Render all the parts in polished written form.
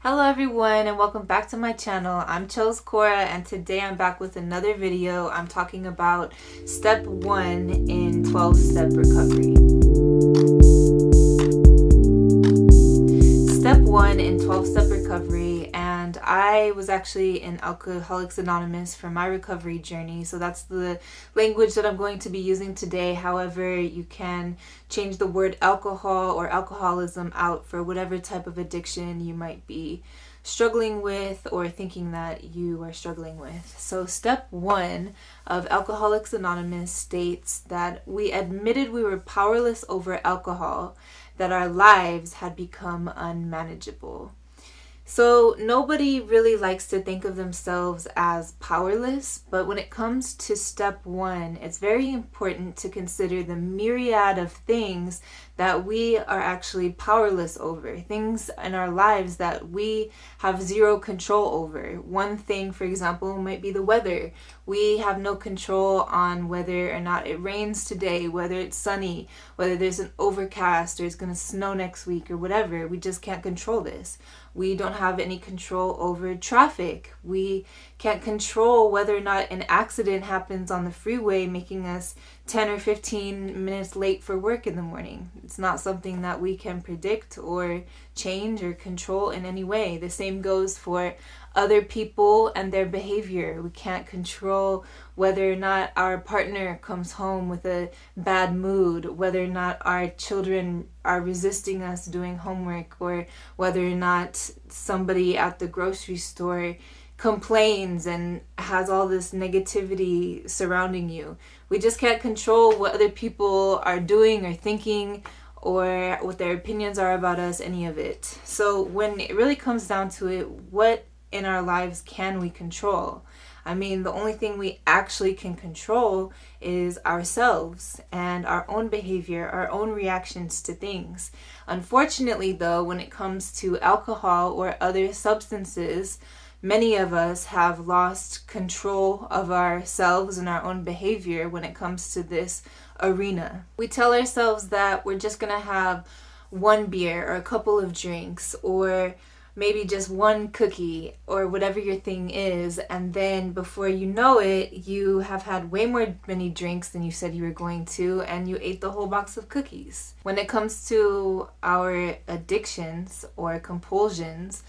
Hello everyone and welcome back to my channel. I'm Chose Cora and today I'm back with another video. I'm talking about step 1 in 12-step recovery. Step 1 in 12-step recovery, and I was actually in Alcoholics Anonymous for my recovery journey, so that's the language that I'm going to be using today. However, you can change the word alcohol or alcoholism out for whatever type of addiction you might be struggling with or thinking that you are struggling with. So step 1 of Alcoholics Anonymous states that we admitted we were powerless over alcohol, that our lives had become unmanageable. So nobody really likes to think of themselves as powerless, but when it comes to step 1, it's very important to consider the myriad of things that we are actually powerless over, things in our lives that we have zero control over. One thing, for example, might be the weather. We have no control on whether or not it rains today, whether it's sunny, whether there's an overcast or it's going to snow next week or whatever. We just can't control this. We don't have any control over traffic. We can't control whether or not an accident happens on the freeway, making us 10 or 15 minutes late for work in the morning. It's not something that we can predict or change or control in any way. The same goes for other people and their behavior. We can't control whether or not our partner comes home with a bad mood, whether or not our children are resisting us doing homework, or whether or not somebody at the grocery store complains and has all this negativity surrounding you. We just can't control what other people are doing or thinking or what their opinions are about us, any of it. So when it really comes down to it, what in our lives can we control? I mean, the only thing we actually can control is ourselves and our own behavior, our own reactions to things. Unfortunately, though, when it comes to alcohol or other substances, many of us have lost control of ourselves and our own behavior when it comes to this arena. We tell ourselves that we're just going to have one beer or a couple of drinks or maybe just one cookie or whatever your thing is, and then before you know it, you have had way more many drinks than you said you were going to, and you ate the whole box of cookies. When it comes to our addictions or compulsions,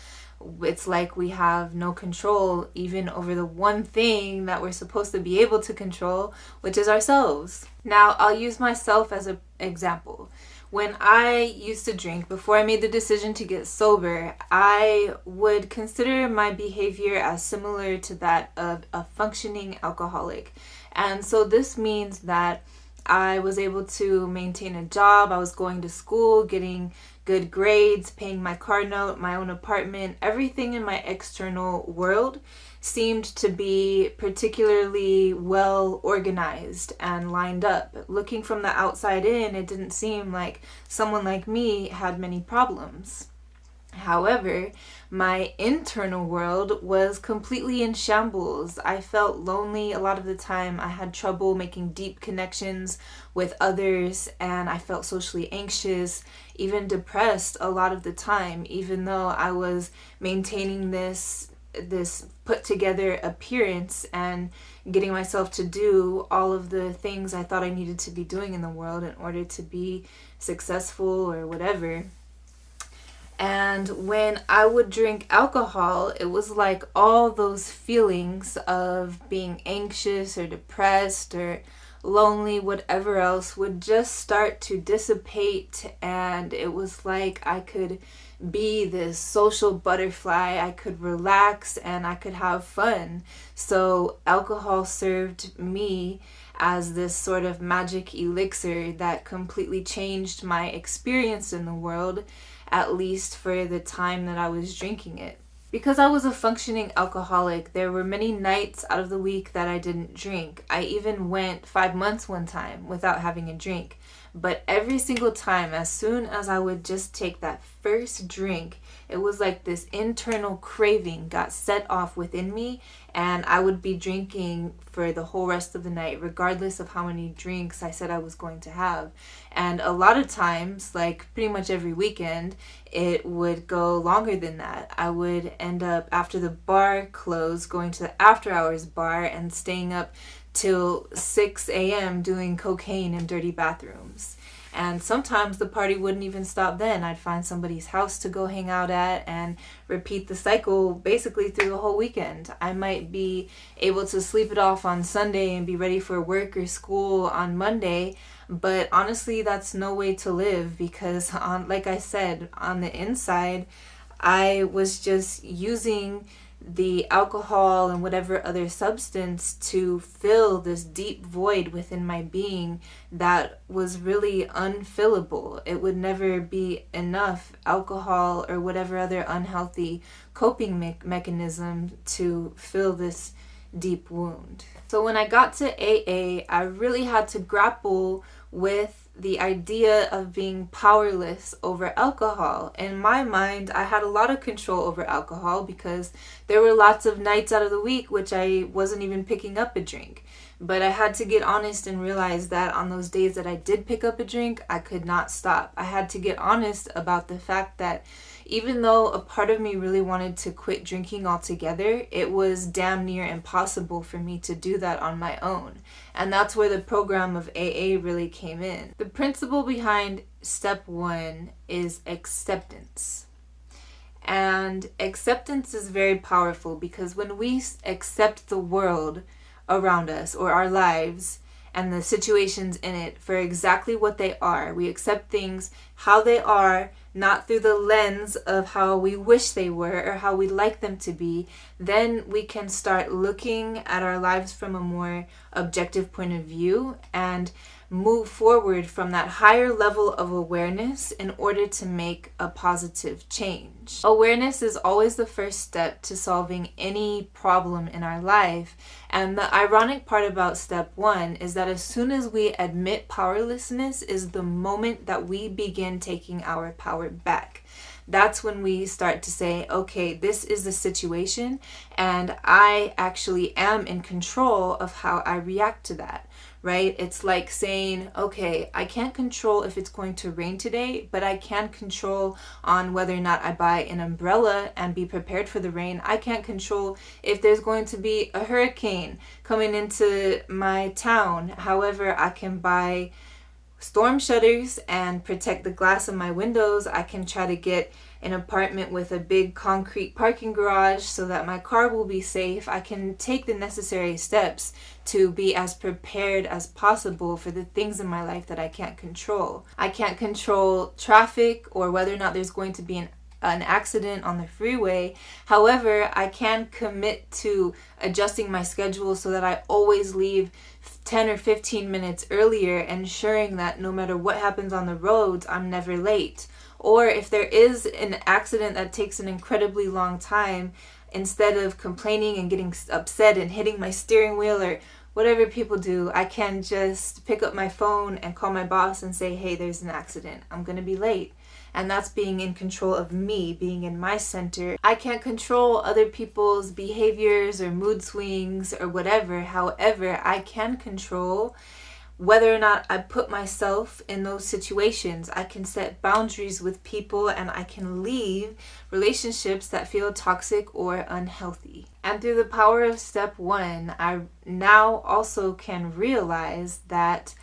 it's like we have no control even over the one thing that we're supposed to be able to control, which is ourselves. Now, I'll use myself as an example. When I used to drink, before I made the decision to get sober, I would consider my behavior as similar to that of a functioning alcoholic. And so this means that I was able to maintain a job, I was going to school, getting good grades, paying my car note, my own apartment. Everything in my external world seemed to be particularly well organized and lined up. Looking from the outside in, it didn't seem like someone like me had many problems. However, my internal world was completely in shambles. I felt lonely a lot of the time. I had trouble making deep connections with others, and I felt socially anxious, even depressed a lot of the time, even though I was maintaining this put together appearance and getting myself to do all of the things I thought I needed to be doing in the world in order to be successful or whatever. And when I would drink alcohol, it was like all those feelings of being anxious or depressed or lonely, whatever else, would just start to dissipate, and it was like I could be this social butterfly. I could relax and I could have fun. So alcohol served me as this sort of magic elixir that completely changed my experience in the world, at least for the time that I was drinking it. Because I was a functioning alcoholic, there were many nights out of the week that I didn't drink. I even went 5 months one time without having a drink. But every single time, as soon as I would just take that first drink, It was like this internal craving got set off within me, and I would be drinking for the whole rest of the night, regardless of how many drinks I said I was going to have. And a lot of times, like pretty much every weekend, it would go longer than that. I would end up, after the bar closed, going to the after hours bar and staying up till 6 a.m. doing cocaine in dirty bathrooms. And sometimes the party wouldn't even stop then. I'd find somebody's house to go hang out at and repeat the cycle basically through the whole weekend. I might be able to sleep it off on Sunday and be ready for work or school on Monday, but honestly, that's no way to live, because like I said, on the inside, I was just using the alcohol and whatever other substance to fill this deep void within my being that was really unfillable. It would never be enough alcohol or whatever other unhealthy coping mechanism to fill this deep wound. So when I got to AA, I really had to grapple with the idea of being powerless over alcohol. In my mind, I had a lot of control over alcohol because there were lots of nights out of the week which I wasn't even picking up a drink. But I had to get honest and realize that on those days that I did pick up a drink, I could not stop. I had to get honest about the fact that even though a part of me really wanted to quit drinking altogether, it was damn near impossible for me to do that on my own. And that's where the program of AA really came in. The principle behind step 1 is acceptance. And acceptance is very powerful, because when we accept the world around us or our lives and the situations in it for exactly what they are, we accept things how they are, not through the lens of how we wish they were or how we'd like them to be, then we can start looking at our lives from a more objective point of view and move forward from that higher level of awareness in order to make a positive change. Awareness is always the first step to solving any problem in our life. And the ironic part about step 1 is that as soon as we admit powerlessness is the moment that we begin taking our power back. That's when we start to say, okay, this is the situation, and I actually am in control of how I react to that, right? It's like saying, okay, I can't control if it's going to rain today, but I can control on whether or not I buy an umbrella and be prepared for the rain. I can't control if there's going to be a hurricane coming into my town. However, I can buy storm shutters and protect the glass of my windows. I can try to get an apartment with a big concrete parking garage so that my car will be safe. I can take the necessary steps to be as prepared as possible for the things in my life that I can't control. I can't control traffic or whether or not there's going to be an accident on the freeway. However, I can commit to adjusting my schedule so that I always leave 10 or 15 minutes earlier, ensuring that no matter what happens on the roads, I'm never late. Or if there is an accident that takes an incredibly long time, instead of complaining and getting upset and hitting my steering wheel or whatever people do, I can just pick up my phone and call my boss and say, hey, there's an accident. I'm going to be late. And that's being in control of me, being in my center. I can't control other people's behaviors or mood swings or whatever. However, I can control whether or not I put myself in those situations. I can set boundaries with people, and I can leave relationships that feel toxic or unhealthy. And through the power of step 1, I now also can realize that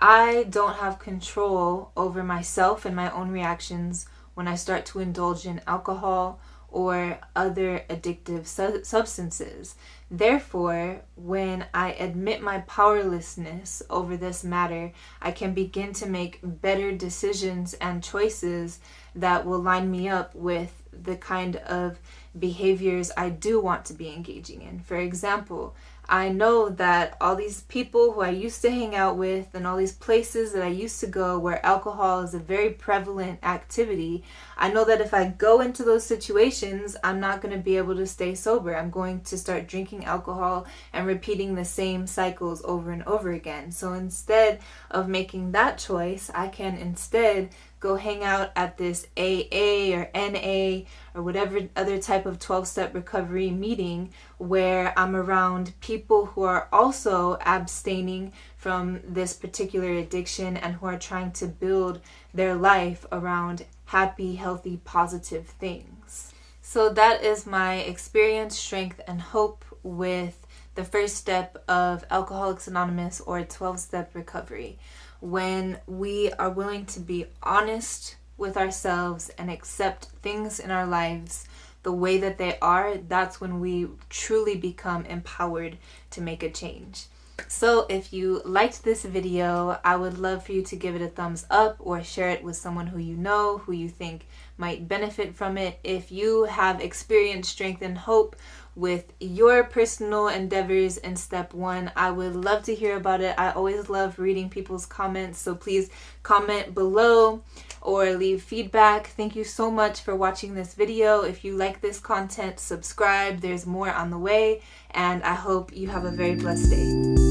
I don't have control over myself and my own reactions when I start to indulge in alcohol or other addictive substances. Therefore, when I admit my powerlessness over this matter, I can begin to make better decisions and choices that will line me up with the kind of behaviors I do want to be engaging in. For example, I know that all these people who I used to hang out with and all these places that I used to go where alcohol is a very prevalent activity, I know that if I go into those situations, I'm not going to be able to stay sober. I'm going to start drinking alcohol and repeating the same cycles over and over again. So instead of making that choice, I can instead go hang out at this AA or NA or whatever other type of 12-step recovery meeting where I'm around people who are also abstaining from this particular addiction and who are trying to build their life around happy, healthy, positive things. So that is my experience, strength, and hope with the first step of Alcoholics Anonymous or 12-step recovery. When we are willing to be honest with ourselves and accept things in our lives the way that they are, that's when we truly become empowered to make a change. So if you liked this video, I would love for you to give it a thumbs up or share it with someone who you know, who you think might benefit from it. If you have experienced strength and hope with your personal endeavors in step 1, I would love to hear about it. I always love reading people's comments, so please comment below or leave feedback. Thank you so much for watching this video. If you like this content, subscribe. There's more on the way, and I hope you have a very blessed day.